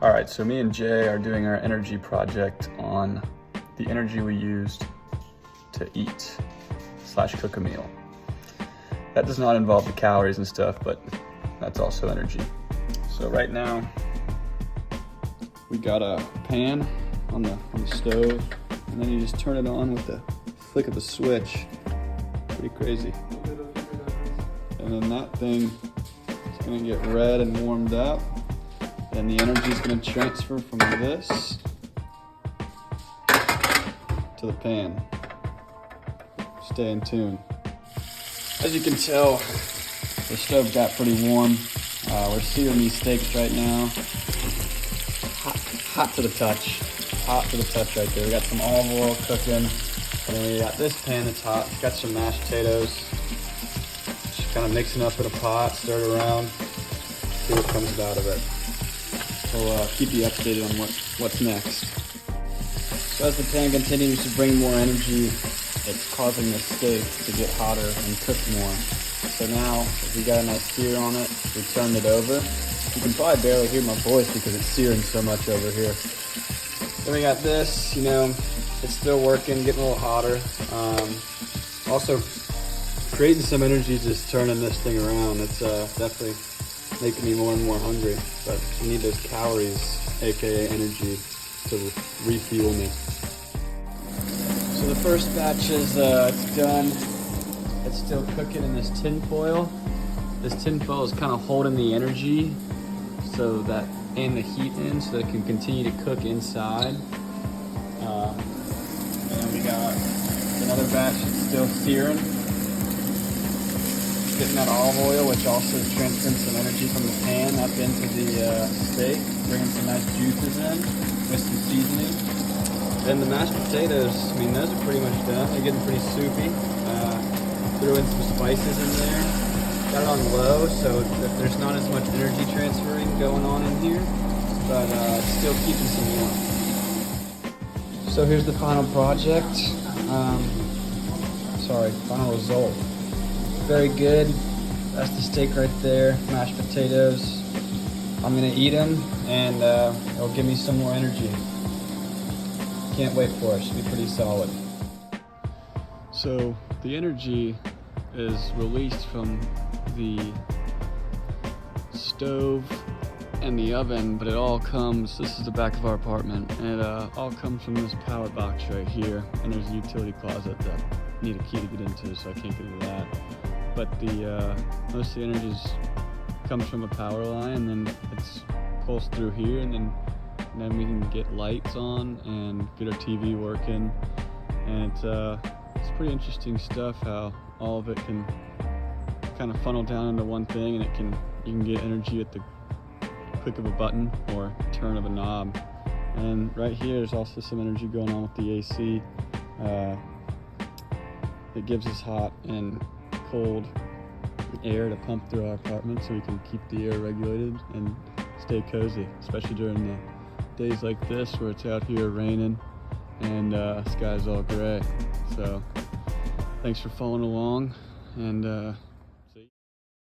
All right, so me and Jay are doing our energy project on the energy we used to eat / cook a meal. That does not involve the calories and stuff, but that's also energy. So right now, we got a pan on the stove, and then you just turn it on with the flick of a switch. Pretty crazy. And then that thing is gonna get red and warmed up. Then the energy is going to transfer from this to the pan. Stay in tune. As you can tell, the stove got pretty warm. We're searing these steaks right now. Hot to the touch. Hot to the touch right there. We got some olive oil cooking. And then we got this pan that's hot. It's got some mashed potatoes. Just kind of mixing up in a pot, stir it around, see what comes out of it. We'll keep you updated on what's next. So as the pan continues to bring more energy, it's causing the steak to get hotter and cook more. So now, we got a nice sear on it, we turned it over. You can probably barely hear my voice because it's searing so much over here. Then we got this, it's still working, getting a little hotter. Also, creating some energy just turning this thing around. It's definitely making me more and more hungry, but I need those calories, aka energy, to refuel me. So the first batch is it's done. It's still cooking in this tin foil. This tin foil is kind of holding the energy so that, and the heat in, so that it can continue to cook inside. And then we got another batch that's still searing. Getting that olive oil, which also is transferring some energy from the pan up into the steak, bringing some nice juices in with some seasoning. Then the mashed potatoes, those are pretty much done. They're getting pretty soupy. Threw in some spices in there. Got it on low, so there's not as much energy transferring going on in here, but it's still keeping some warmth. So here's the final project. Final result. Very good. That's the steak right there, mashed potatoes. I'm gonna eat them and it'll give me some more energy. Can't wait for it, should be pretty solid. So the energy is released from the stove and the oven, but it all comes, this is the back of our apartment, and it all comes from this power box right here, and there's a utility closet that I need a key to get into, so I can't get into that. But the most of the energy comes from a power line, and then it's pulsed through here, and then we can get lights on and get our TV working. And it's pretty interesting stuff how all of it can kind of funnel down into one thing, and you can get energy at the click of a button or turn of a knob. And right here, there's also some energy going on with the AC. It gives us hot and cold air to pump through our apartment so we can keep the air regulated and stay cozy, especially during the days like this where it's out here raining and sky's all gray. So thanks for following along, and